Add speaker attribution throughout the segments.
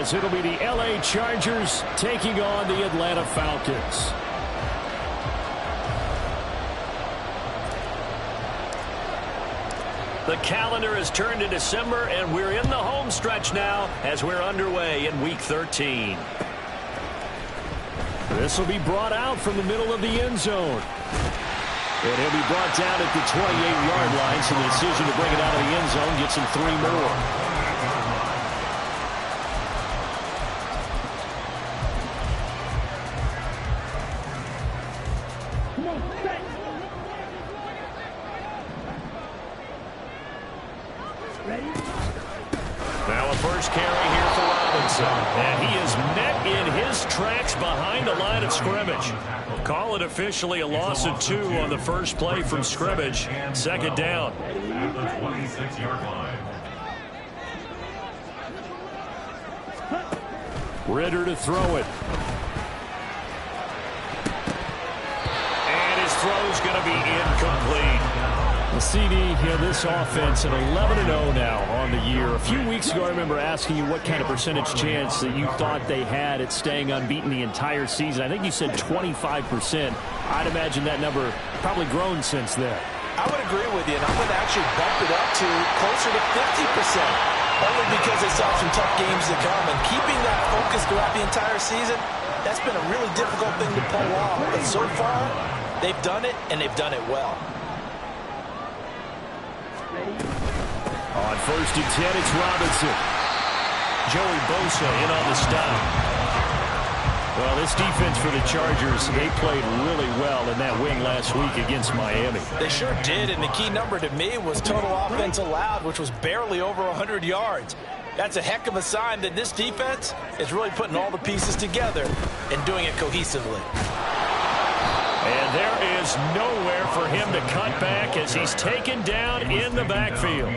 Speaker 1: as it'll be the LA Chargers taking on the Atlanta Falcons. The calendar has turned to December, and we're in the home stretch now as we're underway in Week 13. This will be brought out from the middle of the end zone. And he'll be brought down at the 28-yard line, so the decision to bring it out of the end zone gets him 3 more. Now a first carry here for Robinson. And he is met in his tracks behind the line of scrimmage. Call it officially a loss of 2 on the first play from scrimmage. Second down.
Speaker 2: At the 26-yard line.
Speaker 1: Ritter to throw it. And his throw's going to be incomplete. The CD, this offense at 11-0 now on the year. A few weeks ago, I remember asking you what kind of percentage chance that you thought they had at staying unbeaten the entire season. I think you said 25%. I'd imagine that number probably grown since then.
Speaker 3: I would agree with you, and I'm going to actually bump it up to closer to 50%, only because they saw some tough games to come. And keeping that focus throughout the entire season, that's been a really difficult thing to pull off. But so far, they've done it, and they've done it well.
Speaker 1: On 1st and 10, it's Robinson. Joey Bosa in on the stop. Well, this defense for the Chargers, they played really well in that win last week against Miami.
Speaker 3: They sure did, and the key number to me was total offense allowed, which was barely over 100 yards. That's a heck of a sign that this defense is really putting all the pieces together and doing it cohesively.
Speaker 1: And there is nowhere for him to cut back as he's taken down in the backfield.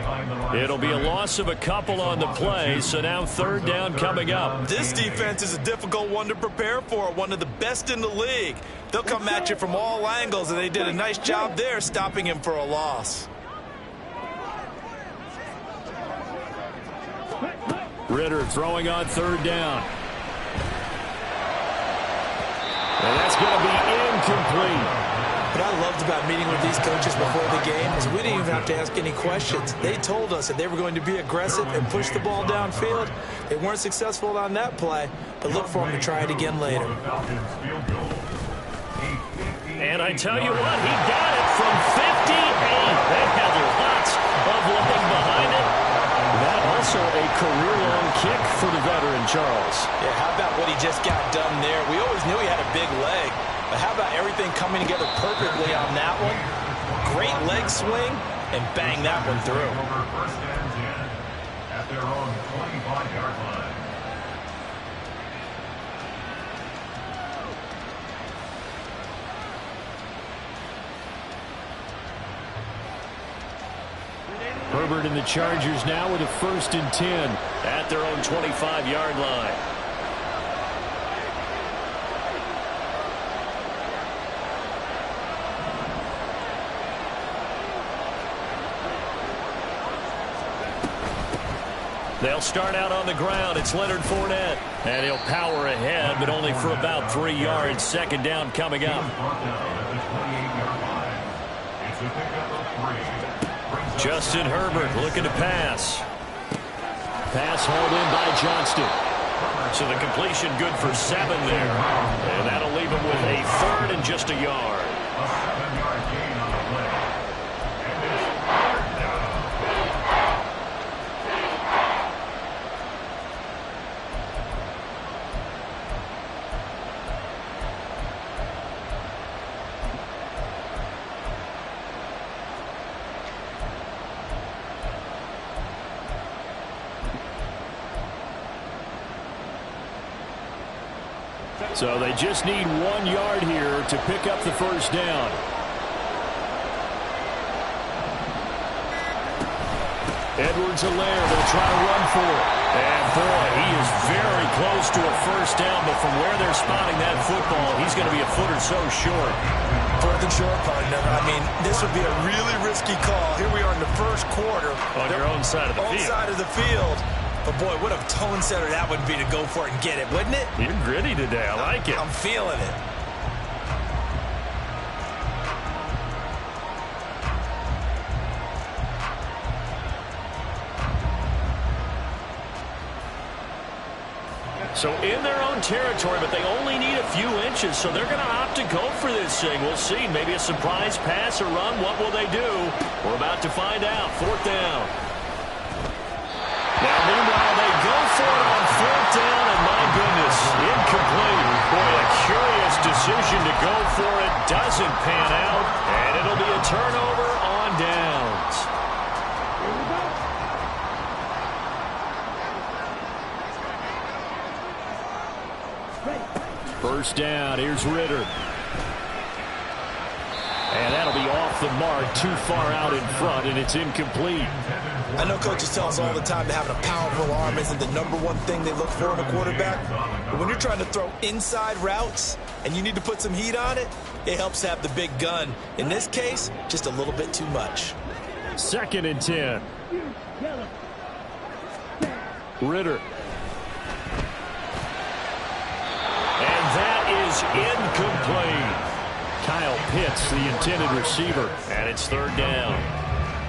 Speaker 1: It'll be a loss of a couple on the play, so now 3rd down coming up.
Speaker 3: This defense is a difficult one to prepare for, one of the best in the league. They'll come at you from all angles, and they did a nice job there stopping him for a loss.
Speaker 1: Ritter throwing on 3rd down. And that's going to be incomplete.
Speaker 3: What I loved about meeting with these coaches before the game is we didn't even have to ask any questions. They told us that they were going to be aggressive and push the ball downfield. They weren't successful on that play, but look for them to try it again later.
Speaker 1: And I tell you what, he got it from 58. They had lots of leg behind it. That also a career-long kick for the veteran, Charles.
Speaker 3: Yeah, how about what he just got done there? We always knew he had a big leg, but how about everything coming together perfectly on that one? Great leg swing, and bang that one through.
Speaker 2: First and 10 at their own 25-yard line.
Speaker 1: Herbert and the Chargers now with a 1st and 10 at their own 25-yard line. They'll start out on the ground. It's Leonard Fournette. And he'll power ahead, but only for about 3 yards. 2nd down coming up. Justin Herbert looking to pass. Pass hauled in by Johnston. So the completion good for 7 there. And that'll leave him with a 3rd and just a yard.
Speaker 2: A 7-yard gain on the play. And it's 3rd down.
Speaker 1: So they just need 1 yard here to pick up the 1st down. Edwards-Helaire, they'll try to run for it. And boy, he is very close to a 1st down, but from where they're spotting that football, he's going to be a foot or so short.
Speaker 3: 4th and short, partner. I mean, this would be a really risky call. Here we are in the 1st quarter.
Speaker 1: On your own side of the field.
Speaker 3: Side of the field. But, boy, what a tone setter that would be to go for it and get it, wouldn't it?
Speaker 1: You're gritty today. I like it.
Speaker 3: I'm feeling it.
Speaker 1: So in their own territory, but they only need a few inches, so they're going to opt to go for this thing. We'll see. Maybe a surprise pass or run. What will they do? We're about to find out. 4th down. Now, meanwhile, they go for it on 4th down, and my goodness, incomplete. Boy, a curious decision to go for it. Doesn't pan out, and it'll be a turnover on downs. First down, here's Ritter. And that'll be off the mark, too far out in front, and it's incomplete.
Speaker 3: I know coaches tell us all the time that having a powerful arm isn't the #1 thing they look for in a quarterback. But when you're trying to throw inside routes and you need to put some heat on it, it helps have the big gun. In this case, just a little bit too much.
Speaker 1: 2nd and 10. Ritter. And that is incomplete. Kyle Pitts, the intended receiver, and it's 3rd down.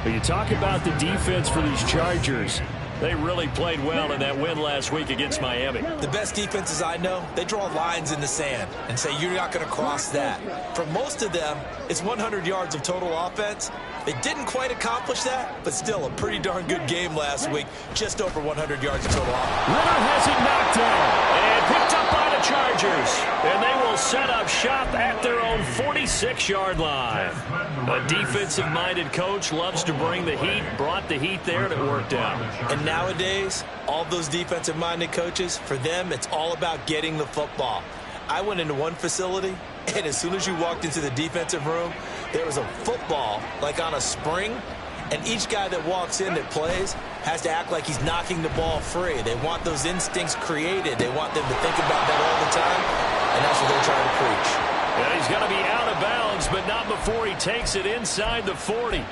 Speaker 1: But you talk about the defense for these Chargers. They really played well in that win last week against Miami.
Speaker 3: The best defenses I know, they draw lines in the sand and say you're not going to cross that. For most of them, it's 100 yards of total offense. They didn't quite accomplish that, but still a pretty darn good game last week. Just over 100 yards of total offense.
Speaker 1: Ritter has it knocked down and picked up by the Chargers. And they will set up shop at their own 46-yard line. A defensive-minded coach loves to bring the heat, brought the heat there, and it worked out.
Speaker 3: And nowadays, all those defensive-minded coaches, for them, it's all about getting the football. I went into one facility, and as soon as you walked into the defensive room, there was a football, like on a spring, and each guy that walks in that plays has to act like he's knocking the ball free. They want those instincts created. They want them to think about that all the time, and that's what they're trying to preach.
Speaker 1: And he's going to be out of bounds, but not before he takes it inside the 40.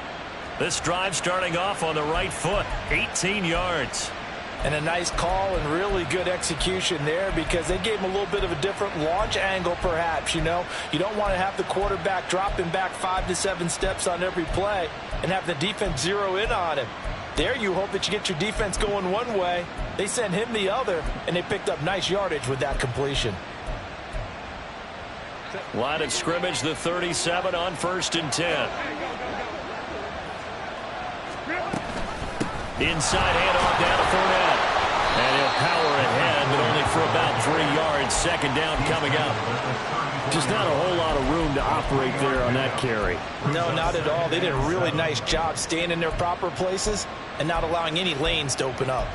Speaker 1: This drive starting off on the right foot, 18 yards.
Speaker 3: And a nice call and really good execution there because they gave him a little bit of a different launch angle perhaps, you know. You don't want to have the quarterback dropping back 5 to 7 steps on every play and have the defense zero in on him. There you hope that you get your defense going one way. They sent him the other, and they picked up nice yardage with that completion.
Speaker 1: Line of scrimmage, the 37 on 1st and 10. Inside handoff down to Fournette. And he'll power ahead, but only for about 3 yards. 2nd down coming up. Just not a whole lot of room to operate there on that carry.
Speaker 3: No, not at all. They did a really nice job staying in their proper places and not allowing any lanes to open up.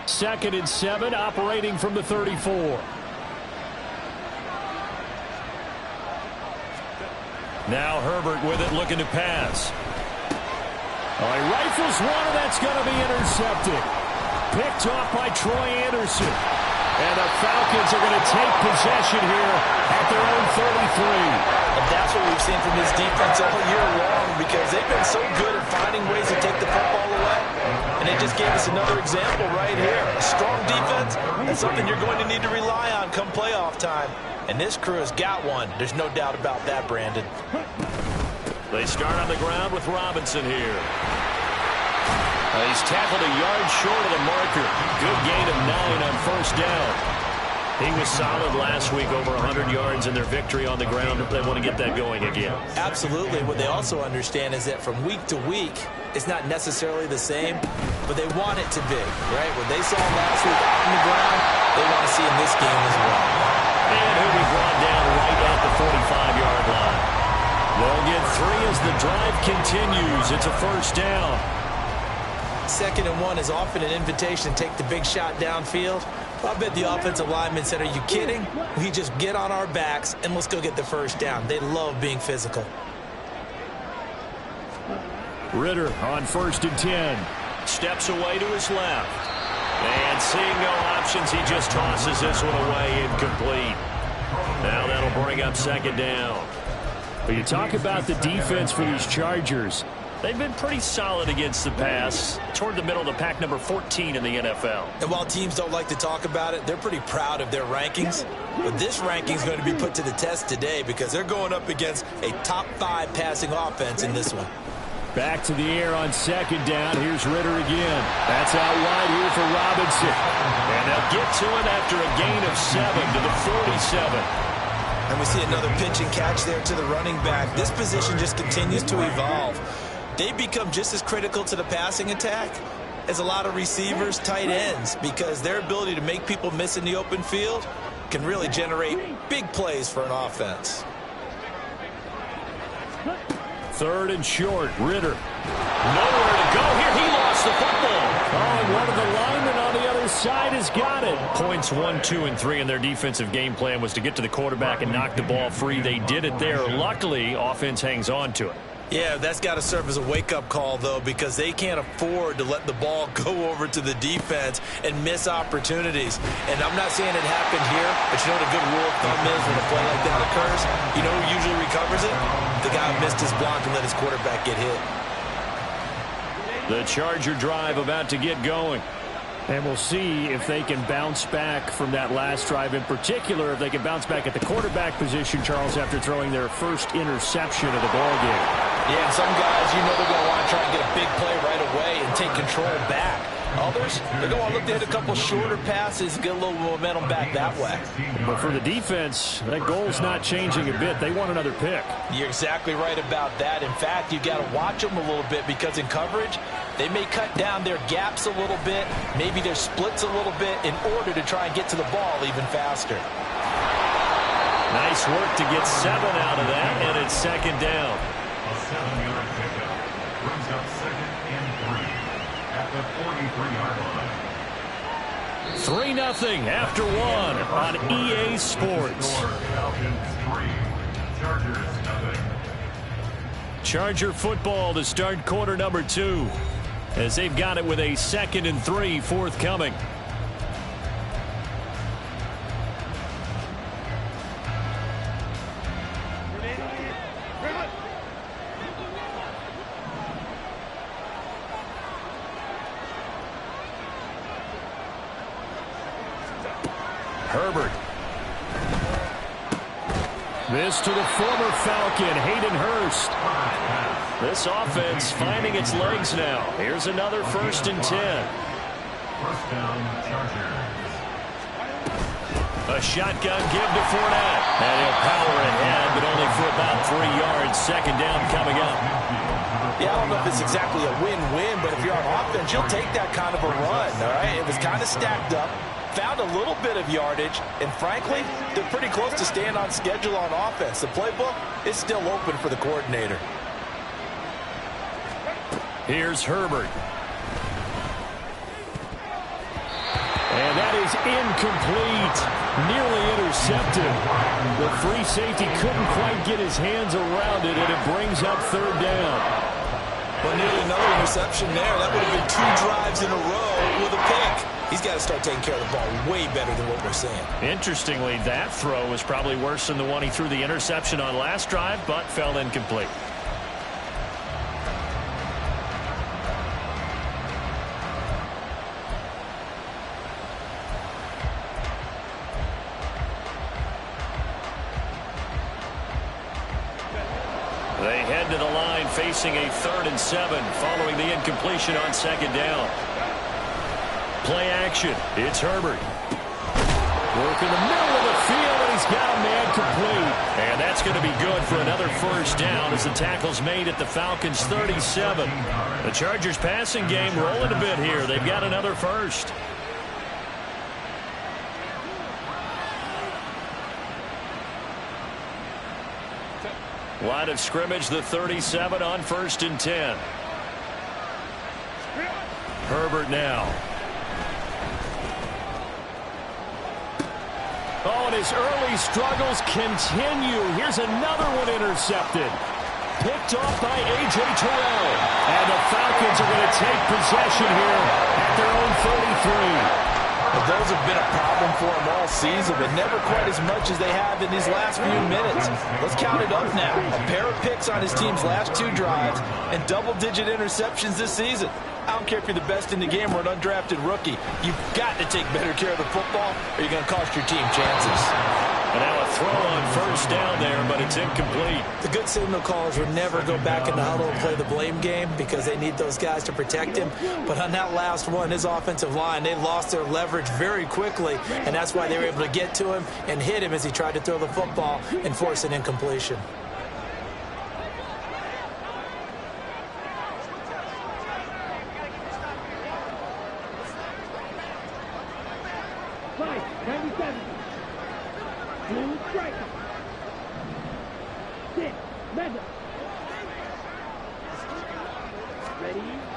Speaker 1: Second and 7, operating from the 34. Now Herbert with it, looking to pass. Oh, he rifles one, and that's going to be intercepted. Picked off by Troy Anderson. And the Falcons are going to take possession here at their own 33.
Speaker 3: And that's what we've seen from this defense all year long because they've been so good at finding ways to take the football away. And they just gave us another example right here. A strong defense, that's something you're going to need to rely on come playoff time. And this crew has got one. There's no doubt about that, Brandon.
Speaker 1: They start on the ground with Robinson here. He's tackled a yard short of the marker. Good gain of 9 on 1st down. He was solid last week, over 100 yards in their victory on the ground. They want to get that going again.
Speaker 3: Absolutely. What they also understand is that from week to week, it's not necessarily the same, but they want it to be, right? What they saw last week out on the ground, they want to see in this game as well.
Speaker 1: And he'll be brought down right at the 45-yard line. They'll get 3 as the drive continues. It's a 1st down.
Speaker 3: 2nd and 1 is often an invitation to take the big shot downfield. I bet the offensive lineman said, are you kidding? We just get on our backs and let's go get the 1st down. They love being physical.
Speaker 1: Ritter on 1st and 10. Steps away to his left. And seeing no options, he just tosses this one away, incomplete. Now that'll bring up second down. But you talk about the defense for these Chargers. They've been pretty solid against the pass, toward the middle of the pack, number 14 in the NFL.
Speaker 3: And while teams don't like to talk about it, they're pretty proud of their rankings. But this ranking is going to be put to the test today because they're going up against a top 5 passing offense in this one.
Speaker 1: Back to the air on second down. Here's Ritter again. That's out wide here for Robinson. And they'll get to it after a gain of 7 to the 47.
Speaker 3: And we see another pitch and catch there to the running back. This position just continues to evolve. They become just as critical to the passing attack as a lot of receivers, tight ends, because their ability to make people miss in the open field can really generate big plays for an offense.
Speaker 1: Third and short, Ritter. Nowhere to go here. He lost the football. Oh, and one of the linemen on the other side has got it. Points 1, 2, and 3 in their defensive game plan was to get to the quarterback and knock the ball free. They did it there. Luckily, offense hangs on to it.
Speaker 3: Yeah, that's got to serve as a wake-up call, though, because they can't afford to let the ball go over to the defense and miss opportunities. And I'm not saying it happened here, but you know what a good rule of thumb is when a play like that occurs? You know who usually recovers it? The guy who missed his block and let his quarterback get hit.
Speaker 1: The Charger drive about to get going. And we'll see if they can bounce back from that last drive, in particular, if they can bounce back at the quarterback position, Charles, after throwing their first interception of the ballgame.
Speaker 3: Yeah, some guys, you know they're going to want to try and get a big play right away and take control back. Others, they're going to look to hit a couple shorter passes and get a little momentum back that way.
Speaker 1: But for the defense, that goal's not changing a bit. They want another pick.
Speaker 3: You're exactly right about that. In fact, you got to watch them a little bit because in coverage, they may cut down their gaps a little bit, maybe their splits a little bit in order to try and get to the ball even faster.
Speaker 1: Nice work to get 7 out of that, and it's second down.
Speaker 2: A 7-yard pickup brings up 2nd and 3 at the 43-yard line.
Speaker 1: 3-0 after 1 on EA Sports.
Speaker 2: Falcons 3, Chargers 0.
Speaker 1: Charger football to start quarter number 2, as they've got it with a 2nd and 3 forthcoming. Herbert. This to the former Falcon, Hayden Hurst. This offense finding its legs now. Here's another 1st and 10.
Speaker 2: First down, Chargers.
Speaker 1: A shotgun give to Fournette. And he'll power ahead, but only for about 3 yards. Second down coming up.
Speaker 3: Yeah, I don't know if it's exactly a win-win, but if you're on offense, you'll take that kind of a run, all right? It was kind of stacked up. Found a little bit of yardage, and frankly, they're pretty close to staying on schedule on offense. The playbook is still open for the coordinator.
Speaker 1: Here's Herbert. And that is incomplete. Nearly intercepted. The free safety couldn't quite get his hands around it, and it brings up 3rd down.
Speaker 3: Well, nearly another interception there. That would have been 2 drives in a row with a pick. He's got to start taking care of the ball way better than what we're seeing. Interestingly, that throw was probably worse than the one he threw the interception on last drive, but fell incomplete. They head to the line facing a 3rd and 7 following the incompletion on second down. Play action. It's Herbert. Work in the middle of the field, and he's got a man complete. And that's going to be good for another 1st down as the tackle's made at the Falcons' 37. The Chargers' passing game rolling a bit here. They've got another 1st. Line of scrimmage, the 37 on 1st and 10. Herbert now. Oh, and his early struggles continue. Here's another one intercepted. Picked off by A.J. Terrell. And the Falcons are going to take possession here at
Speaker 1: their own 33.
Speaker 3: Well, those have been a problem for them all season, but never quite as much as they have in these last few minutes. Let's count it up now. A pair of picks on his team's last 2 drives and double-digit interceptions this season. I don't care if you're the best in the game or an undrafted rookie. You've got to take better care of the football or you're going to cost your team chances.
Speaker 1: And now a throw on first down there, but it's incomplete.
Speaker 3: The good signal callers would never go back in the huddle and play the blame game because they need those guys to protect him. But on that last one, his offensive line, they lost their leverage very quickly, and that's why they were able to get to him and hit him as he tried to throw the football and force an incompletion.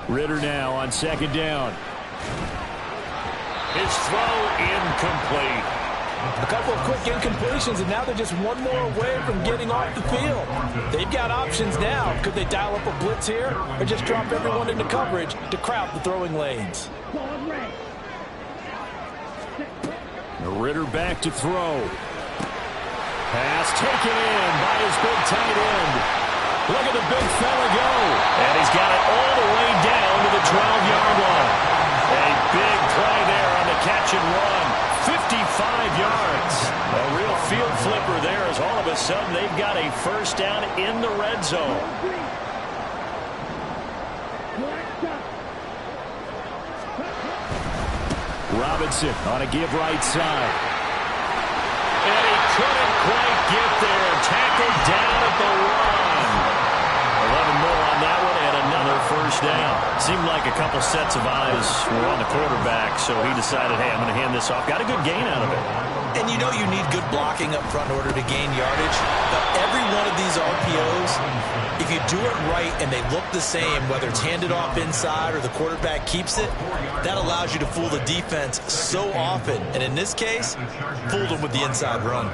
Speaker 1: Ritter now on second down. His throw incomplete.
Speaker 3: A couple of quick incompletions, and now they're just one more away from getting off the field. They've got options now. Could they dial up a blitz here or just drop everyone into coverage to crowd the throwing lanes?
Speaker 1: Ritter back to throw. Pass taken in by his big tight end. Look at the big fella go. And he's got it all the way down to the 12-yard line. A big play there on the catch and run. 55 yards. A real field flipper there as all of a sudden they've got a first down in the red zone. Robinson on a give right side. And he couldn't quite get there. Tackled down at the 1. 11 more on that one and another first down. Seemed like a couple sets of eyes were on the quarterback, so he decided, hey, I'm going to hand this off. Got a good gain out of it.
Speaker 3: And you know you need good blocking up front in order to gain yardage. But every one of these RPOs, if you do it right and they look the same, whether it's handed off inside or the quarterback keeps it, that allows you to fool the defense so often. And in this case, fooled them with the inside run.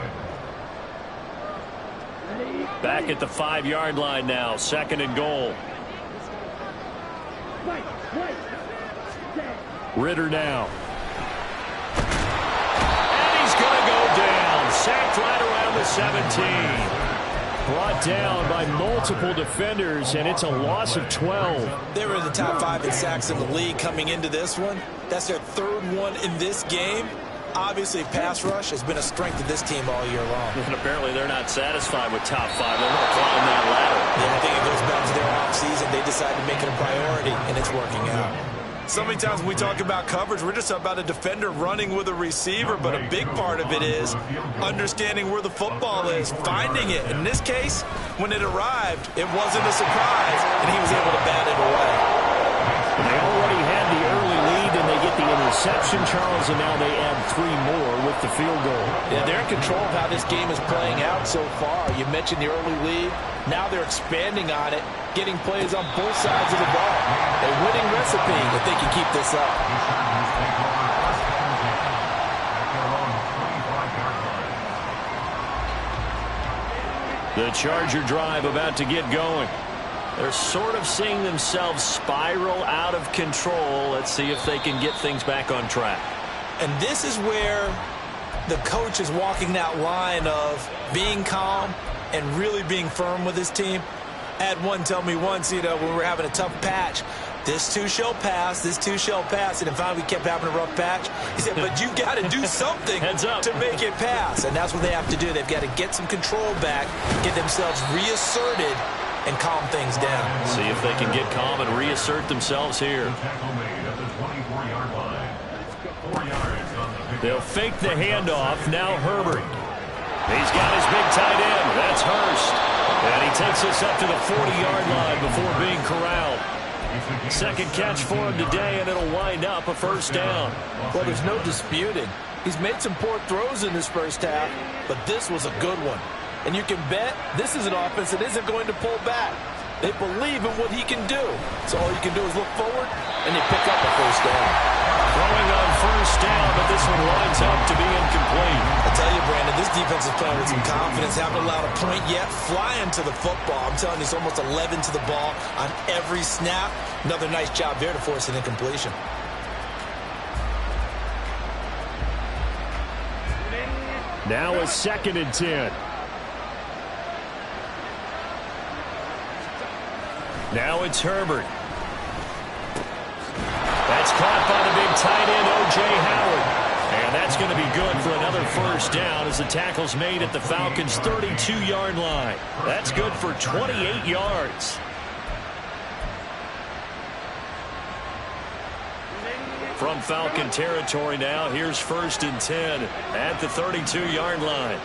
Speaker 1: Back at the 5-yard line now, second and goal. Ritter now. And he's going to go down. Sacked right around the 17. Brought down by multiple defenders, and it's a loss of 12.
Speaker 3: They were in the top 5 in sacks in the league coming into this one. That's their 3rd one in this game. Obviously, pass rush has been a strength of this team all year long.
Speaker 1: And apparently they're not satisfied with top 5. They're going to climb that ladder.
Speaker 3: Yeah, I think it goes back to their offseason. They decided to make it a priority, and it's working out. So many times when we talk about coverage, we're just about a defender running with a receiver, but a big part of it is understanding where the football is, finding it. In this case, when it arrived, it wasn't a surprise, and he was able to bat it away.
Speaker 1: They already had the early lead, and they get the interception, Charles, and now they add 3 more with the field goal.
Speaker 3: Yeah, they're in control of how this game is playing out so far. You mentioned the early lead. Now they're expanding on it, getting plays on both sides of the ball. A winning recipe if they can keep this up.
Speaker 1: The Charger drive about to get going. They're sort of seeing themselves spiral out of control. Let's see if they can get things back on track.
Speaker 3: And this is where the coach is walking that line of being calm and really being firm with his team. I had one tell me once, when we were having a tough patch, this too shall pass, this too shall pass. And finally we kept having a rough patch. He said, but you got to do something to make it pass. And that's what they have to do. They've got to get some control back, get themselves reasserted, and calm things down.
Speaker 1: See if they can get calm and reassert themselves here. They'll fake the handoff. Now Herbert. He's got his big tight end. That's Hurst. And he takes us up to the 40-yard line before being corralled. Second catch for him today, and it'll wind up a first down.
Speaker 3: Well, there's no disputing. He's made some poor throws in this first half, but this was a good one. And you can bet this is an offense that isn't going to pull back. They believe in what he can do. So all you can do is look forward, and they pick up a first down.
Speaker 1: Throwing on first down, but this one winds up to be incomplete.
Speaker 3: I tell you, Brandon, this defense is playing with some confidence. Haven't allowed a point yet. Flying to the football. I'm telling you, it's almost 11 to the ball on every snap. Another nice job there to force an incompletion.
Speaker 1: Now a 2nd and 10. Now it's Herbert. That's caught by the big tight end, O.J. Howard. And that's going to be good for another first down as the tackle's made at the Falcons' 32-yard line. That's good for 28 yards. From Falcon territory now, here's 1st and 10 at the 32-yard line.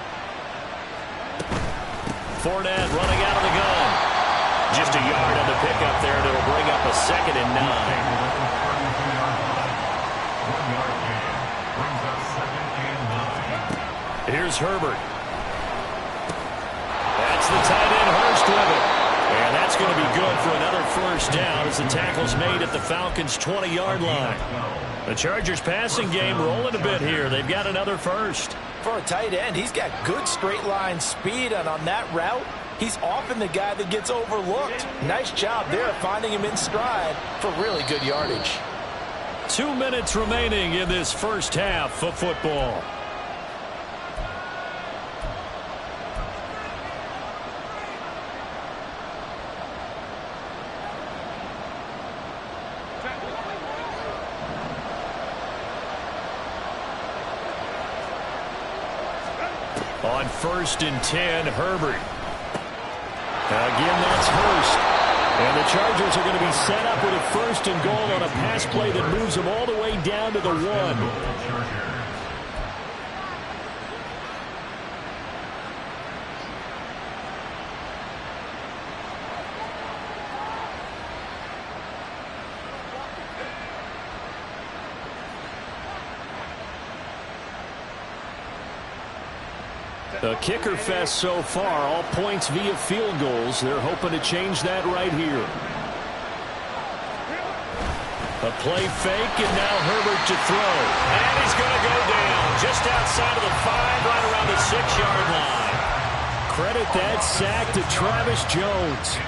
Speaker 1: Fournette running out of the gun. Just a yard on the pickup there, and it'll bring up a 2nd and 9. Here's Herbert. That's the tight end, Hurst with it. And that's going to be good for another first down as the tackle's made at the Falcons' 20-yard line. The Chargers passing game rolling a bit here. They've got another first.
Speaker 3: For a tight end, he's got good straight line speed, and on that route, he's often the guy that gets overlooked. Nice job there finding him in stride for really good yardage.
Speaker 1: 2 minutes remaining in this first half of football. On 1st and 10, Herbert. Again, that's Hurst. And the Chargers are going to be set up with a 1st and goal on a pass play that moves them all the way down to the 1. The kicker fest so far, all points via field goals. They're hoping to change that right here. A play fake, and now Herbert to throw. And he's going to go down just outside of the 5, right around the 6-yard line. Credit that sack to Travis Jones.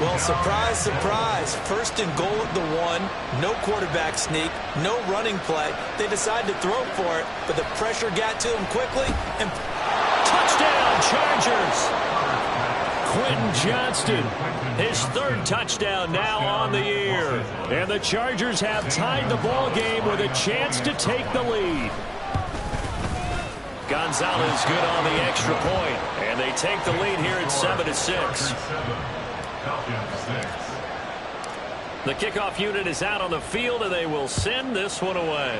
Speaker 3: Well, surprise, surprise. 1st and goal at the 1. No quarterback sneak. No running play. They decide to throw for it, but the pressure got to him quickly, and
Speaker 1: touchdown, Chargers. Quentin Johnston, his 3rd touchdown now on the year. And the Chargers have tied the ball game with a chance to take the lead. Gonzalez good on the extra point, and they take the lead here at 7-6. The kickoff unit is out on the field, and they will send this one away.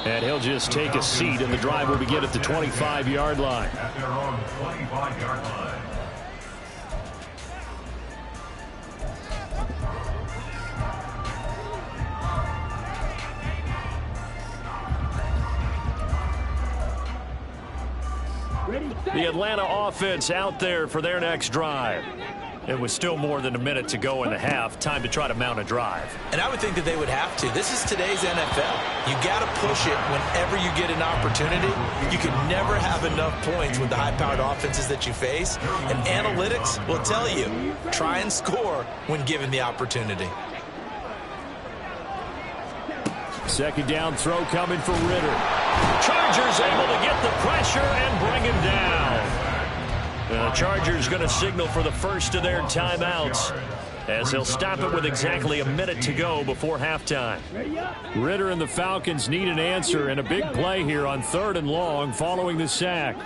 Speaker 1: And he'll just take a seat, and the drive will begin at the 25-yard line.
Speaker 2: At their own 25-yard line.
Speaker 1: The Atlanta offense out there for their next drive. It was still more than a minute to go in the half. Time to try to mount a drive.
Speaker 3: And I would think that they would have to. This is today's NFL. You got to push it whenever you get an opportunity. You can never have enough points with the high-powered offenses that you face. And analytics will tell you, try and score when given the opportunity.
Speaker 1: 2nd down throw coming for Ritter. Chargers able to get the pressure and bring him down. The Chargers going to signal for the first of their timeouts as they'll stop it with exactly a minute to go before halftime. Ritter and the Falcons need an answer and a big play here on 3rd and long following the sack.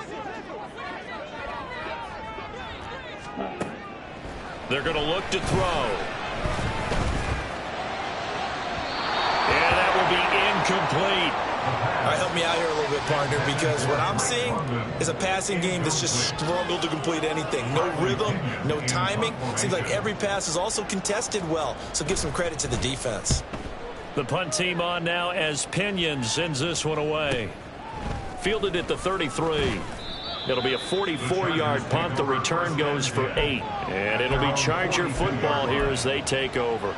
Speaker 1: They're going to look to throw. And that will be incomplete.
Speaker 3: All right, help me out here a little bit, partner, because what I'm seeing is a passing game that's just struggled to complete anything. No rhythm, no timing. Seems like every pass is also contested well, so give some credit to the defense.
Speaker 1: The punt team on now as Pinion sends this one away. Fielded at the 33. It'll be a 44-yard punt. The return goes for 8. And it'll be Charger football here as they take over.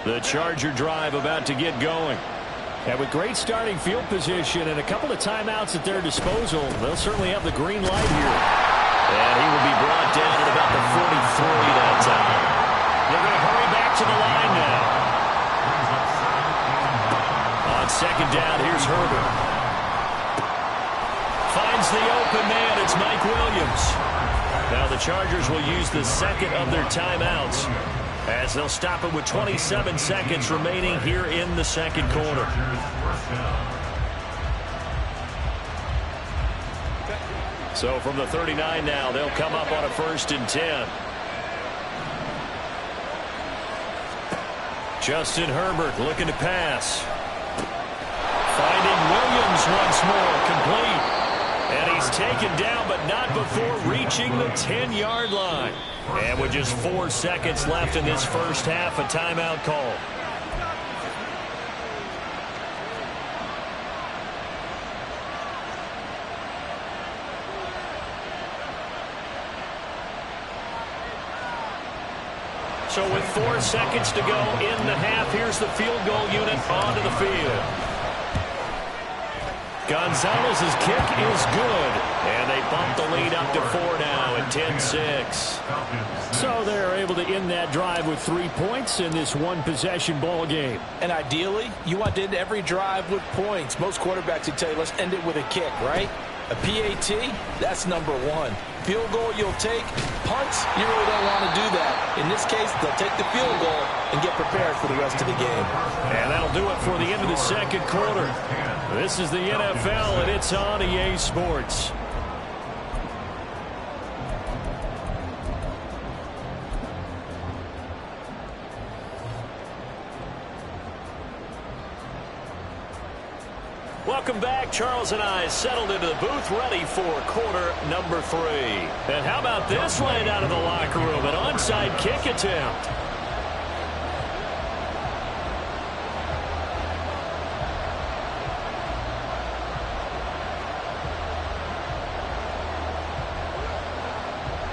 Speaker 1: The Charger drive about to get going. And with great starting field position and a couple of timeouts at their disposal, they'll certainly have the green light here. And he will be brought down at about the 43 that time. They're going to hurry back to the line now. Chargers will use the second of their timeouts as they'll stop it with 27 seconds remaining here in the second quarter. So from the 39 now, they'll come up on a 1st and 10. Justin Herbert looking to pass. Finding Williams once more, complete. And he's taken down, but not before reaching the 10-yard line. And with just 4 seconds left in this first half, a timeout call. So with 4 seconds to go in the half, here's the field goal unit onto the field. Gonzalez's kick is good, and they bump the lead up to 4 now at 10-6. So they're able to end that drive with 3 points in this one-possession ball game.
Speaker 3: And ideally, you want to end every drive with points. Most quarterbacks would tell you, let's end it with a kick, right? A PAT, that's number 1. Field goal you'll take. Punts, you really don't want to do that. In this case, they'll take the field goal and get prepared for the rest of the game.
Speaker 1: And that'll do it for the end of the second quarter. This is the NFL, and it's on EA Sports. Welcome back. Charles and I settled into the booth, ready for quarter number 3. And how about this right out of the locker room? An onside kick attempt.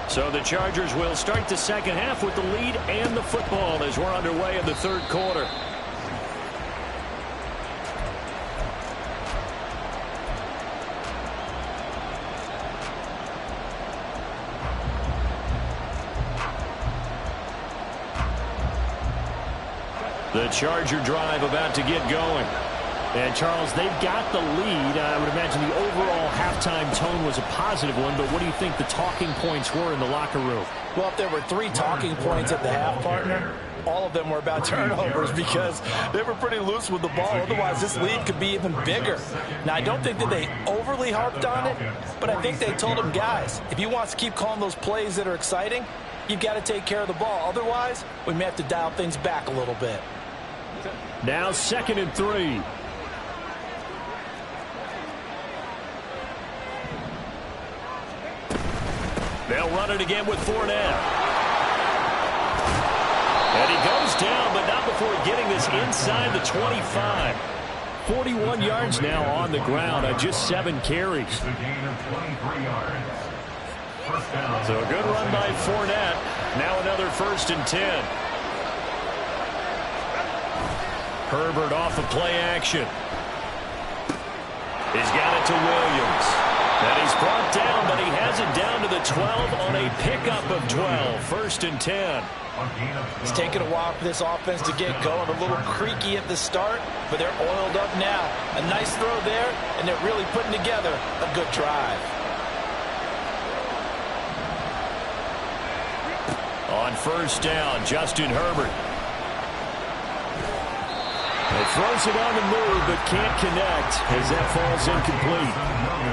Speaker 1: So the Chargers will start the second half with the lead and the football as we're underway in the third quarter. The Charger drive about to get going. And, Charles, they've got the lead. I would imagine the overall halftime tone was a positive one, but what do you think the talking points were in the locker room?
Speaker 3: Well, if there were 3 talking points at the half, partner, all of them were about turnovers because they were pretty loose with the ball. Otherwise, this lead could be even bigger. Now, I don't think that they overly harped on it, but I think they told them, guys, if you want to keep calling those plays that are exciting, you've got to take care of the ball. Otherwise, we may have to dial things back a little bit.
Speaker 1: Now 2nd and 3. They'll run it again with Fournette. And he goes down, but not before getting this inside the 25. 41 yards now on the ground on just 7 carries.
Speaker 2: It's a gain of 23 yards. First down.
Speaker 1: So a good run by Fournette. Now another 1st and 10. Herbert off of play action. He's got it to Williams. And he's brought down, but he has it down to the 12 on a pickup of 12. 1st and 10.
Speaker 3: It's taken a while for this offense to get going. A little creaky at the start, but they're oiled up now. A nice throw there, and they're really putting together a good drive.
Speaker 1: On 1st down, Justin Herbert. He throws it on the move, but can't connect as that falls incomplete.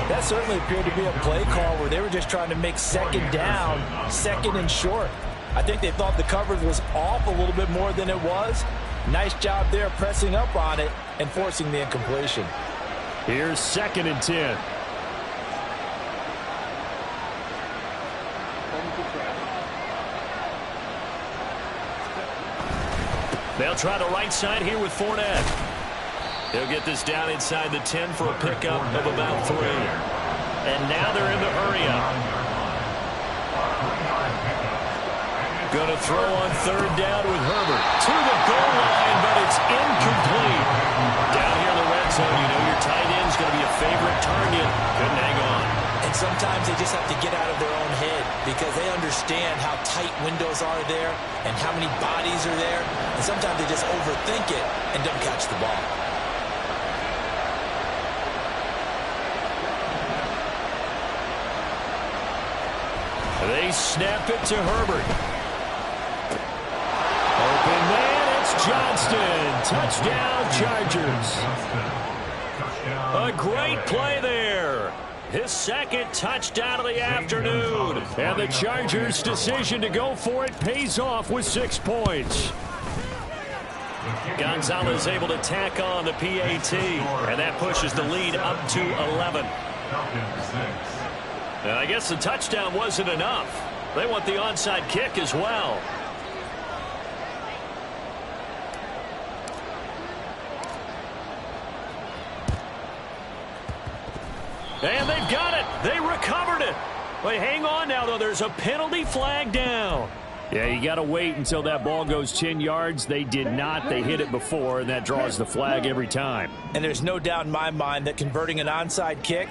Speaker 3: That certainly appeared to be a play call where they were just trying to make 2nd down, 2nd and short. I think they thought the coverage was off a little bit more than it was. Nice job there pressing up on it and forcing the incompletion.
Speaker 1: Here's 2nd and 10. They'll try the right side here with Fournette. He'll get this down inside the 10 for a pickup of about 3. And now they're in the hurry up. Going to throw on 3rd down with Herbert. To the goal line, but it's incomplete. Down here in the red zone, you know your tight end's going to be a favorite target. Couldn't hang on.
Speaker 3: And sometimes they just have to get out of their own head because they understand how tight windows are there and how many bodies are there. And sometimes they just overthink it and don't catch the ball.
Speaker 1: They snap it to Herbert. Open man, it's Johnston. Touchdown, Chargers. A great play there. His second touchdown of the afternoon. And the Chargers' decision to go for it pays off with 6 points. Gonzalez able to tack on the PAT. And that pushes the lead up to 11. And I guess the touchdown wasn't enough. They want the onside kick as well. And they've got it. They recovered it. Wait, hang on now, though. There's a penalty flag down. Yeah, you got to wait until that ball goes 10 yards. They did not. They hit it before, and that draws the flag every time.
Speaker 3: And there's no doubt in my mind that converting an onside kick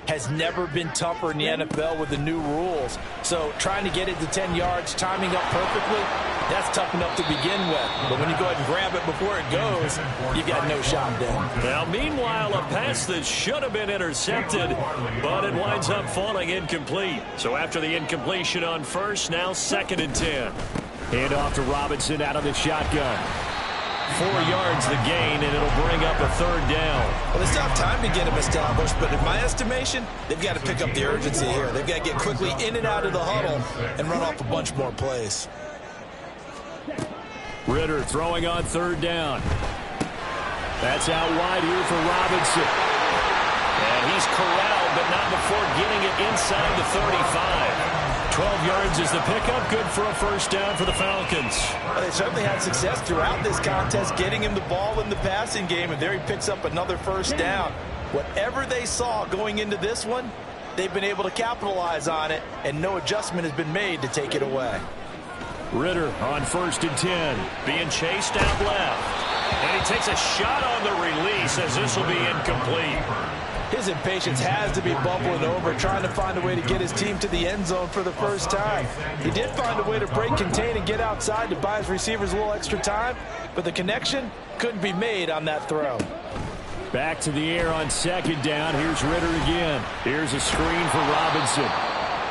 Speaker 3: has never been tougher in the NFL with the new rules. So trying to get it to 10 yards, timing up perfectly, that's tough enough to begin with. But when you go ahead and grab it before it goes, you've got no shot then.
Speaker 1: Now, meanwhile, a pass that should have been intercepted, but it winds up falling incomplete. So after the incompletion on first, now 2nd and 10. Hand off to Robinson out of the shotgun. 4 yards the gain, and it'll bring up a 3rd down.
Speaker 3: Well, they still have time to get him established, but in my estimation, they've got to pick up the urgency here. They've got to get quickly in and out of the huddle and run off a bunch more plays.
Speaker 1: Ritter throwing on 3rd down. That's out wide here for Robinson. And he's corralled, but not before getting it inside the 35. 12 yards is the pickup. Good for a 1st down for the Falcons.
Speaker 3: Well, they certainly had success throughout this contest getting him the ball in the passing game, and there he picks up another 1st down. Whatever they saw going into this one, they've been able to capitalize on it, and no adjustment has been made to take it away.
Speaker 1: Ritter on 1st and 10. Being chased out left. And he takes a shot on the release as this will be incomplete.
Speaker 3: His impatience has to be bubbling over, trying to find a way to get his team to the end zone for the 1st time. He did find a way to break, contain, and get outside to buy his receivers a little extra time, but the connection couldn't be made on that throw.
Speaker 1: Back to the air on 2nd down. Here's Ritter again. Here's a screen for Robinson.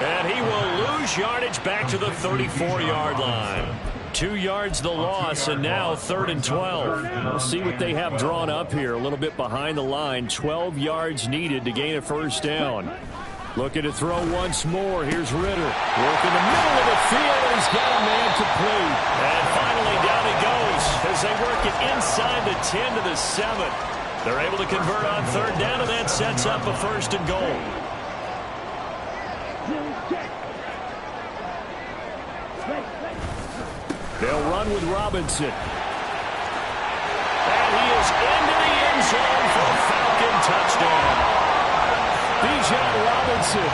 Speaker 1: And he will lose yardage back to the 34-yard line. 2 yards the loss, and now 3rd and 12. We'll see what they have drawn up here. A little bit behind the line. 12 yards needed to gain a 1st down. Looking to throw once more. Here's Ritter. Work in the middle of the field, and he's got a man complete. And finally down he goes as they work it inside the 10 to the 7. They're able to convert on 3rd down, and that sets up a 1st and goal. They'll run with Robinson. And he is into the end zone for a Falcon touchdown. Bijan Robinson,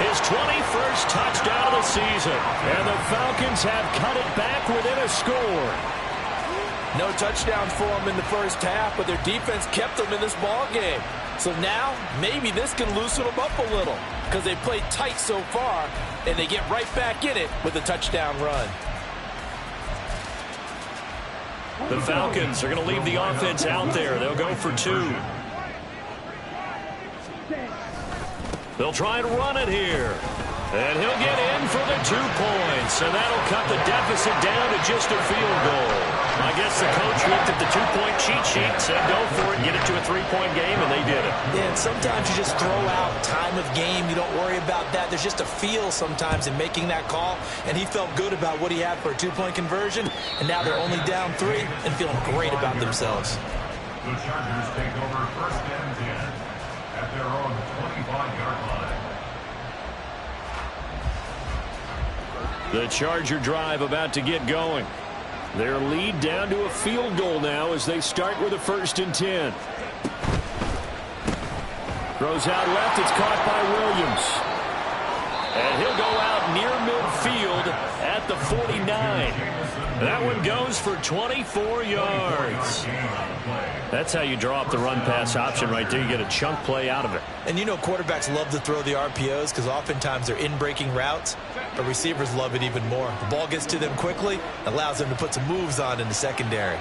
Speaker 1: his 21st touchdown of the season. And the Falcons have cut it back within a score.
Speaker 3: No touchdowns for them in the 1st half, but their defense kept them in this ball game. So now, maybe this can loosen them up a little because they played tight so far, and they get right back in it with a touchdown run.
Speaker 1: The Falcons are going to leave the offense out there. They'll go for 2. They'll try and run it here. And he'll get in for the 2 points. And that'll cut the deficit down to just a field goal. I guess the coach looked at the 2-point cheat sheet, said go for it, get it to a 3-point game, and they did it.
Speaker 3: Yeah, and sometimes you just throw out time of game. You don't worry about that. There's just a feel sometimes in making that call. And he felt good about what he had for a 2-point conversion. And now they're only down 3 and feeling great about themselves.
Speaker 2: The Chargers take over 1st and 10 at their own 25-yard line.
Speaker 1: The Charger drive about to get going. Their lead down to a field goal now as they start with a 1st and 10. Throws out left. It's caught by Williams. And he'll go out near midfield at the 49. That one goes for 24 yards. That's how you draw up the run-pass option right there. You get a chunk play out of it.
Speaker 3: And you know quarterbacks love to throw the RPOs because oftentimes they're in-breaking routes. But receivers love it even more. The ball gets to them quickly, allows them to put some moves on in the secondary.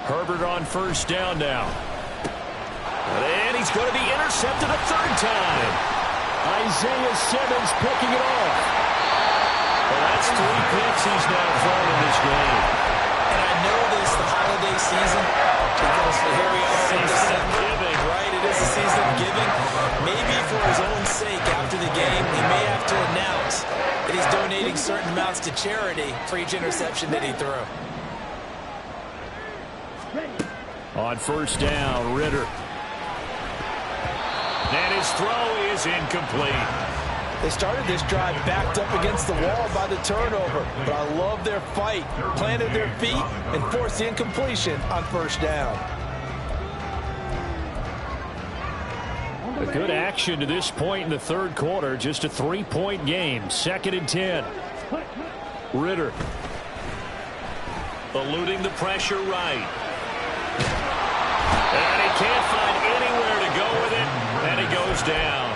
Speaker 1: Herbert on 1st down now. And he's going to be intercepted a 3rd time. Isaiah Simmons picking it off.
Speaker 3: Well, that's 3 picks he's now thrown in this game. And I know this, the holiday season, because here we are in December, right? It is the season of giving. Maybe for his own sake after the game, he may have to announce that he's donating certain amounts to charity for each interception that he threw.
Speaker 1: On first down, Ritter. And his throw is incomplete.
Speaker 3: They started this drive backed up against the wall by the turnover, but I love their fight, planted their feet, and forced the incompletion on first down.
Speaker 1: A good action to this point in the third quarter. Just a 3-point game. 2nd and 10. Ritter. Eluding the pressure right. And he can't find anywhere to go with it. And he goes down.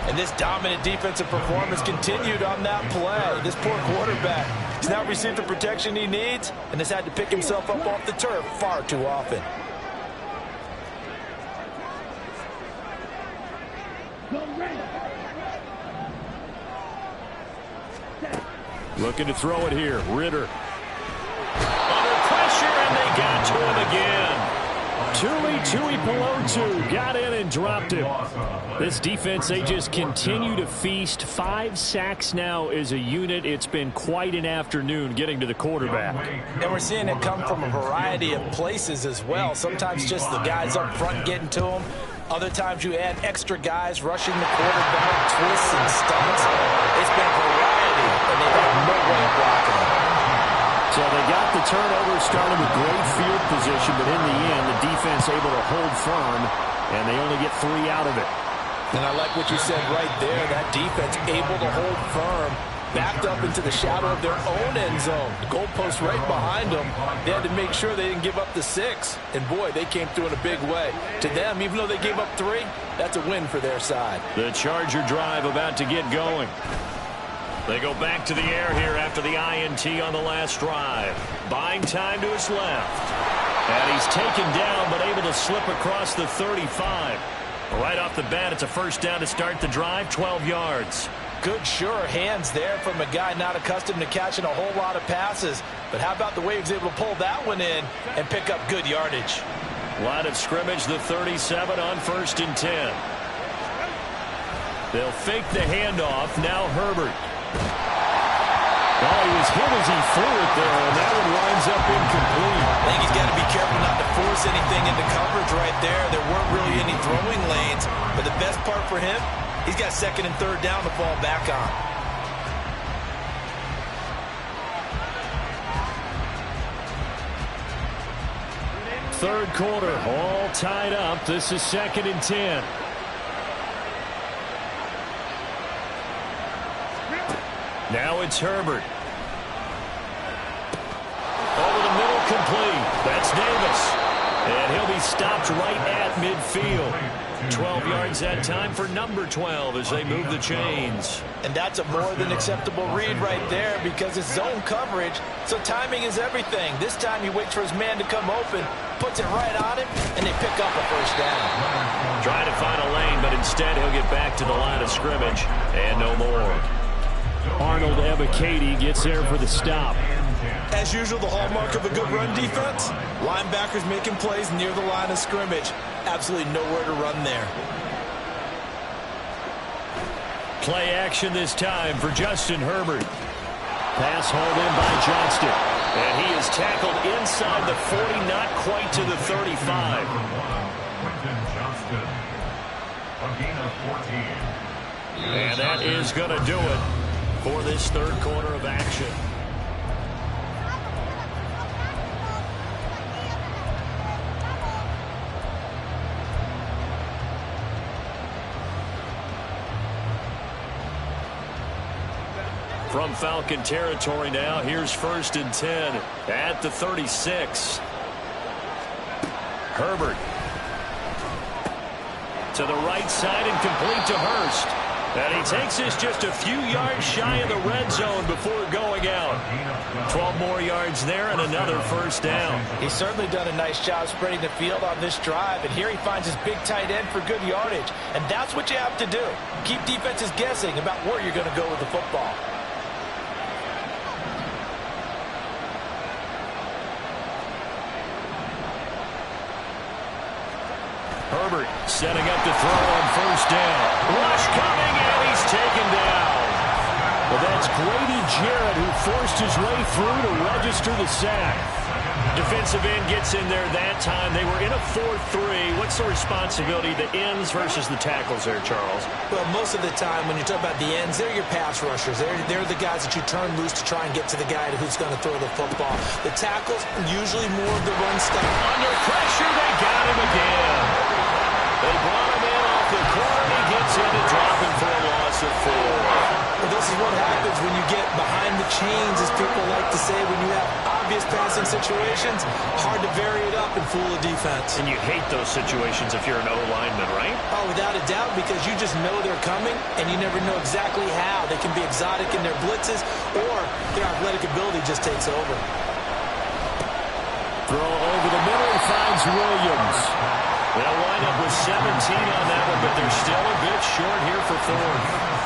Speaker 3: And this dominant defensive performance continued on that play. This poor quarterback has now received the protection he needs and has had to pick himself up off the turf far too often.
Speaker 1: Looking to throw it here. Ritter. Under pressure, and they got to him again. Tui Pelotu got in and dropped him. This defense, they just continue to feast. 5 sacks now as a unit. It's been quite an afternoon getting to the quarterback.
Speaker 3: And we're seeing it come from a variety of places as well. Sometimes just the guys up front getting to him. Other times you add extra guys rushing the quarterback, twists and stunts. It's been a variety, and they've had no way of blocking it.
Speaker 1: So they got the turnover, started with great field position, but in the end, the defense able to hold firm, and they only get 3 out of it.
Speaker 3: And I like what you said right there. That defense able to hold firm, backed up into the shadow of their own end zone. The goalpost right behind them. They had to make sure they didn't give up the 6. And, boy, they came through in a big way. To them, even though they gave up 3, that's a win for their side.
Speaker 1: The Charger drive about to get going. They go back to the air here after the INT on the last drive. Buying time to his left. And he's taken down but able to slip across the 35. Right off the bat, it's a first down to start the drive, 12 yards.
Speaker 3: Good, sure hands there from a guy not accustomed to catching a whole lot of passes. But how about the way he was able to pull that one in and pick up good yardage?
Speaker 1: Line of scrimmage, the 37 on 1st and 10. They'll fake the handoff. Now Herbert. Well, he was hit as he threw it there, and that one winds up incomplete.
Speaker 3: I think he's got to be careful not to force anything into coverage right there. There weren't really any throwing lanes, but the best part for him, he's got 2nd and 3rd down to fall back on.
Speaker 1: Third quarter, all tied up. This is 2nd and 10. Now it's Herbert. Over the middle, complete. That's Davis. And he'll be stopped right at midfield. 12 yards that time for number 12 as they move the chains.
Speaker 3: And that's a more than acceptable read right there because it's zone coverage, so timing is everything. This time he waits for his man to come open, puts it right on him, and they pick up a first down.
Speaker 1: Trying to find a lane, but instead he'll get back to the line of scrimmage and no more. Arnold Ebiketie gets there for the stop.
Speaker 3: As usual, the hallmark of a good run defense, linebackers making plays near the line of scrimmage. Absolutely nowhere to run there.
Speaker 1: Play action this time for Justin Herbert. Pass hauled in by Johnston. And he is tackled inside the 40, not quite to the 35. And that is going to do it for this third quarter of action. From Falcon territory now, here's 1st and 10 at the 36. Herbert to the right side and complete to Hurst. And he takes this just a few yards shy of the red zone before going out. 12 more yards there and another first down.
Speaker 3: He's certainly done a nice job spreading the field on this drive, and here he finds his big tight end for good yardage. And that's what you have to do. Keep defenses guessing about where you're going to go with the football.
Speaker 1: Herbert setting up to throw on first down. Rush coming, and he's taken down. Well, that's Grady Jarrett who forced his way through to register the sack. Defensive end gets in there that time. They were in a 4-3. What's the responsibility, the ends versus the tackles there, Charles?
Speaker 3: Well, most of the time when you talk about the ends, they're your pass rushers. They're the guys that you turn loose to try and get to the guy who's going to throw the football. The tackles, usually more of the run stuff.
Speaker 1: Under pressure, they got him again. They brought him in off the corner. He gets in to drop him for a loss of 4.
Speaker 3: Well, this is what happens when you get behind the chains, as people like to say, when you have obvious passing situations. Hard to vary it up and fool a defense.
Speaker 1: And you hate those situations if you're an O-lineman, right?
Speaker 3: Oh, without a doubt, because you just know they're coming, and you never know exactly how. They can be exotic in their blitzes, or their athletic ability just takes over.
Speaker 1: Throw over the middle and finds Williams. They'll wind up with 17 on that one, but they're still a bit short here for 4.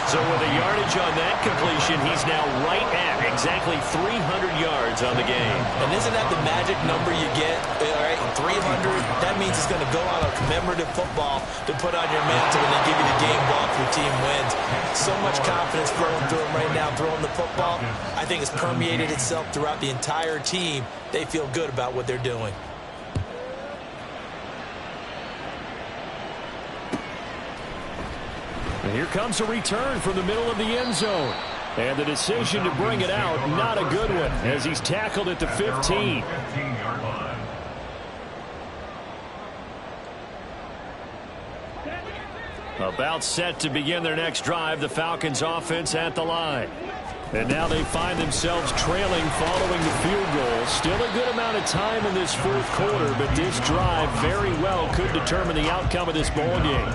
Speaker 1: So with a yardage on that completion, he's now right at exactly 300 yards on the game.
Speaker 3: And isn't that the magic number you get? All right, 300, that means it's going to go on a commemorative football to put on your mantle when they give you the game ball if your team wins. So much confidence flowing through him right now, throwing the football. I think it's permeated itself throughout the entire team. They feel good about what they're doing.
Speaker 1: And here comes a return from the middle of the end zone. And the decision to bring it out, not a good one, as he's tackled at the 15. About set to begin their next drive, the Falcons offense at the line. And now they find themselves trailing following the field goal. Still a good amount of time in this fourth quarter, but this drive very well could determine the outcome of this ball game.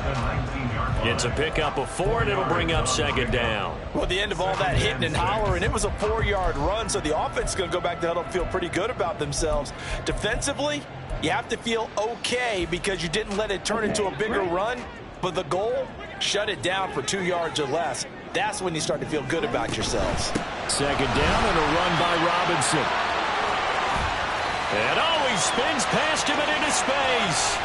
Speaker 1: It's a pickup of 4, and it'll bring up second down.
Speaker 3: Well, at the end of all that hitting and hollering, it was a 4-yard run, so the offense is going to go back to huddle and feel pretty good about themselves. Defensively, you have to feel okay because you didn't let it turn into a bigger run, but the goal, shut it down for 2 yards or less. That's when you start to feel good about yourselves.
Speaker 1: Second down and a run by Robinson. And he spins past him and into space.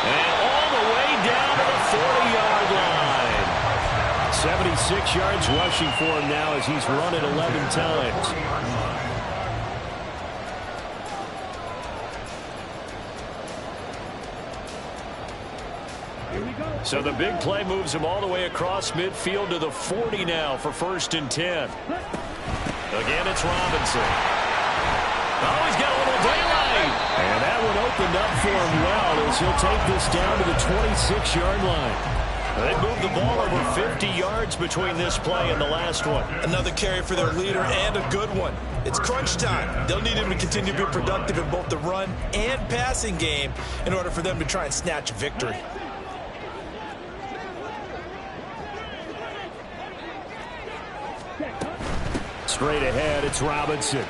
Speaker 1: And all the way down to the 40-yard line. 76 yards rushing for him now as he's run it 11 times. So the big play moves him all the way across midfield to the 40 now for 1st and 10. Again, it's Robinson. Oh, he's got a little daylight. And that one opened up for him well as he'll take this down to the 26-yard line. They moved the ball over 50 yards between this play and the last one.
Speaker 3: Another carry for their leader and a good one. It's crunch time. They'll need him to continue to be productive in both the run and passing game in order for them to try and snatch a victory.
Speaker 1: Straight ahead, it's Robinson.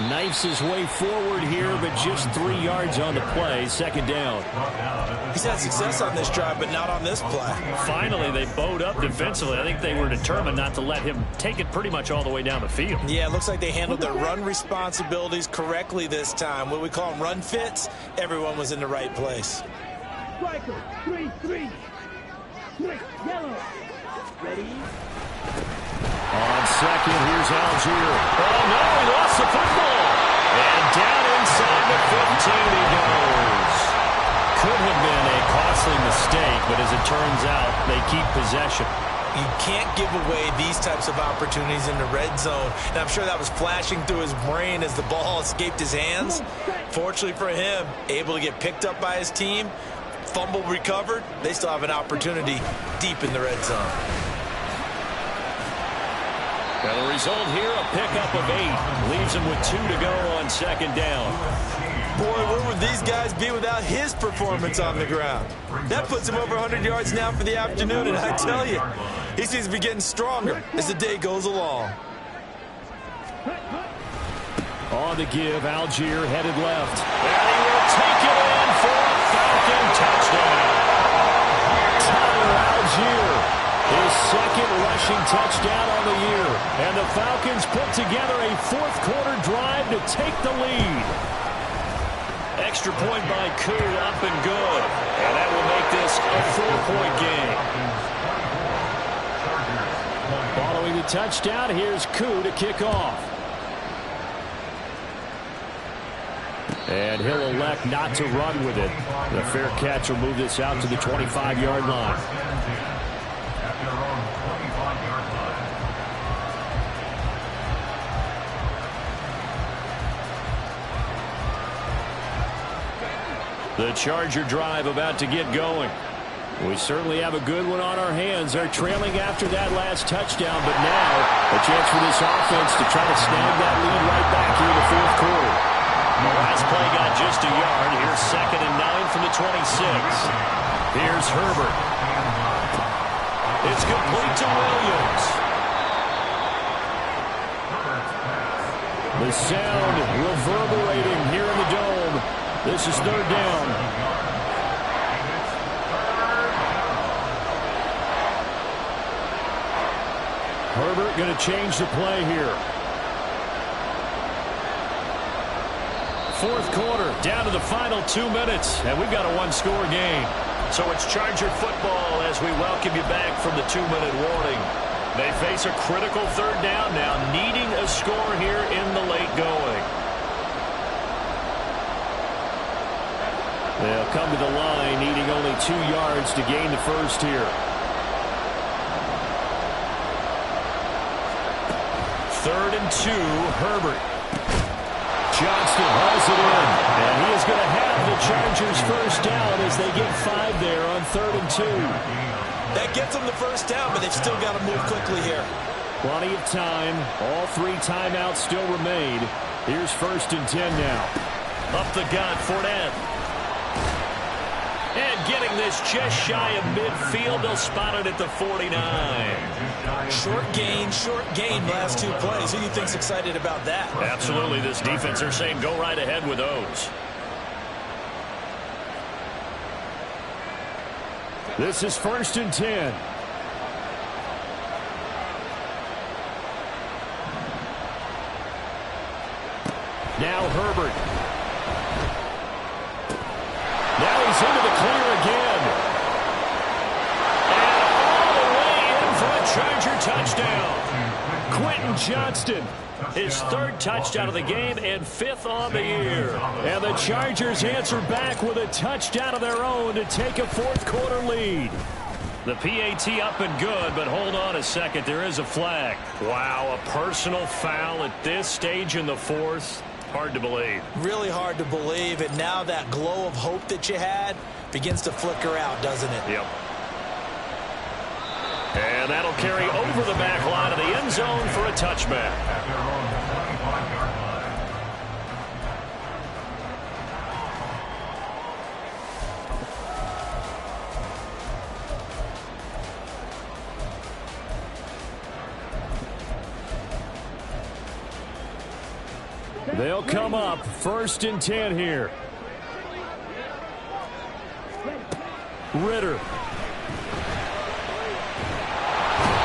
Speaker 1: Knifes his way forward here, but just 3 yards on the play. Second down.
Speaker 3: He's had success on this drive, but not on this play.
Speaker 1: Finally, they bowed up defensively. I think they were determined not to let him take it pretty much all the way down the field.
Speaker 3: Yeah, it looks like they handled their run responsibilities correctly this time. What we call them run fits, everyone was in the right place.
Speaker 4: Striker, 3-3. Yellow. Ready?
Speaker 1: On second, here's Algier. Oh, no, he lost the football. And down inside the 15 he goes. Could have been a costly mistake, but as it turns out, they keep possession.
Speaker 3: You can't give away these types of opportunities in the red zone. And I'm sure that was flashing through his brain as the ball escaped his hands. Fortunately for him, able to get picked up by his team, fumble recovered. They still have an opportunity deep in the red zone.
Speaker 1: Well, the result here, a pickup of 8. Leaves him with 2 to go on second down.
Speaker 3: Boy, where would these guys be without his performance on the ground? That puts him over 100 yards now for the afternoon, and I tell you, he seems to be getting stronger as the day goes along.
Speaker 1: On the give, Algier headed left. And he will take it in for a Falcon touchdown. Tyler Algier, his second rushing touchdown on the year. And the Falcons put together a fourth-quarter drive to take the lead. Extra point by Koo, up and good. And that will make this a 4-point game. Following the touchdown, here's Koo to kick off. And he'll elect not to run with it. The fair catch will move this out to the 25-yard line. The Charger drive about to get going. We certainly have a good one on our hands. They're trailing after that last touchdown, but now a chance for this offense to try to snag that lead right back here in the fourth quarter. The last play got just a yard. Here's 2nd and 9 from the 26. Here's Herbert. It's complete to Williams. The sound reverberating here in the dome. This is 3rd down. Herbert going to change the play here. Fourth quarter, down to the final 2 minutes, and we've got a one-score game. So it's Charger football as we welcome you back from the 2-minute warning. They face a critical 3rd down now, needing a score here in the late going. They'll come to the line, needing only 2 yards to gain the first here. 3rd and 2, Herbert. Johnston hauls it in, and he is going to have the Chargers first down as they get 5 there on 3rd and 2.
Speaker 3: That gets them the first down, but they've still got to move quickly here.
Speaker 1: Plenty of time. All 3 timeouts still remain. Here's 1st and 10 now. Up the gut, Fournette. And getting this just shy of midfield. They'll spot it at the 49.
Speaker 3: Short gain last 2 plays. Who do you think's excited about that?
Speaker 1: Absolutely. This defense, they're saying go right ahead with those. This is 1st and 10. Now Herbert. Now he's into the clear again. And all the way in for a Charger touchdown. Quentin Johnston, his 3rd touchdown of the game and 5th on the year. And the Chargers answer back with a touchdown of their own to take a fourth-quarter lead. The PAT up and good, but hold on a second. There is a flag. Wow, a personal foul at this stage in the 4th. Hard to believe.
Speaker 3: Really hard to believe, and now that glow of hope that you had begins to flicker out, doesn't it?
Speaker 1: Yep. And that'll carry over the back line of the end zone for a touchback. They'll come up 1st and 10 here. Ritter.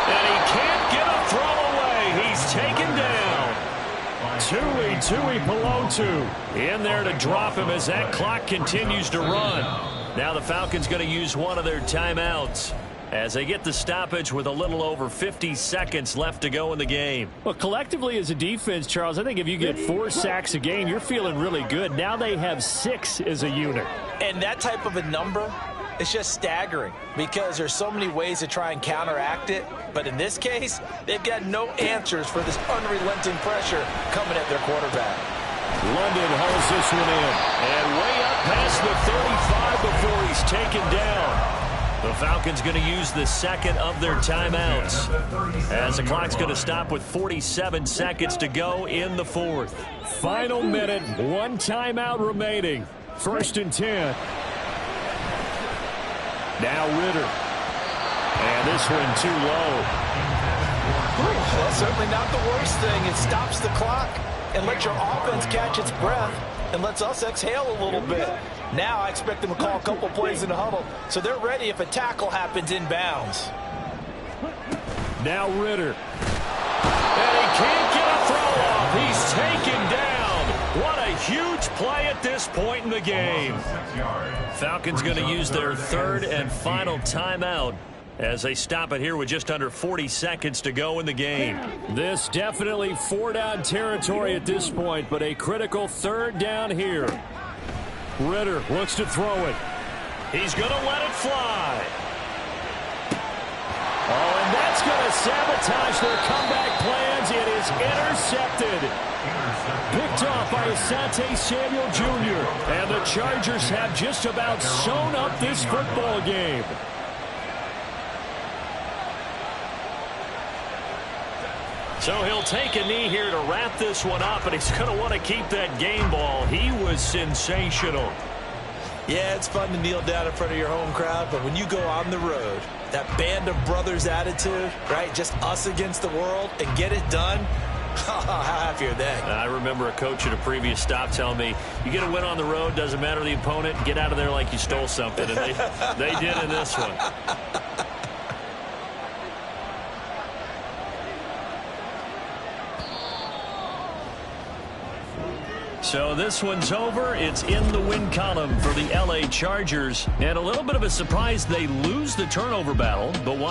Speaker 1: And he can't get a throw away. He's taken down. Tui Pelotu in there to drop him as that clock continues to run. Now the Falcons going to use one of their timeouts as they get the stoppage with a little over 50 seconds left to go in the game. Well, collectively as a defense, Charles, I think if you get 4 sacks a game, you're feeling really good. Now they have 6 as a unit.
Speaker 3: And that type of a number, it's just staggering because there's so many ways to try and counteract it. But in this case, they've got no answers for this unrelenting pressure coming at their quarterback.
Speaker 1: London hauls this one in. And way up past the 35 before he's taken down. The Falcons going to use the second of their timeouts, as the clock's going to stop with 47 seconds to go in the fourth. Final minute, one timeout remaining. 1st and 10. Now Ritter. And this one too low.
Speaker 3: Well, certainly not the worst thing. It stops the clock and lets your offense catch its breath and lets us exhale a little bit. Now I expect them to call a couple plays in the huddle, so they're ready if a tackle happens inbounds.
Speaker 1: Now Ritter. And he can't get a throw off. He's taken down. What a huge play at this point in the game. Falcons going to use their third and final timeout as they stop it here with just under 40 seconds to go in the game. This definitely 4-down territory at this point, but a critical 3rd down here. Ritter looks to throw it. He's going to let it fly. Oh, and that's going to sabotage their comeback plans. It is intercepted. Picked off by Asante Samuel Jr. And the Chargers have just about sewn up this football game. So he'll take a knee here to wrap this one up, and he's going to want to keep that game ball. He was sensational.
Speaker 3: Yeah, it's fun to kneel down in front of your home crowd, but when you go on the road, that band of brothers attitude, right, just us against the world, and get it done, how happy are they?
Speaker 1: I remember a coach at a previous stop telling me, you get a win on the road, doesn't matter the opponent, get out of there like you stole something, and they did in this one. So this one's over. It's in the win column for the LA Chargers. And a little bit of a surprise, they lose the turnover battle, but why?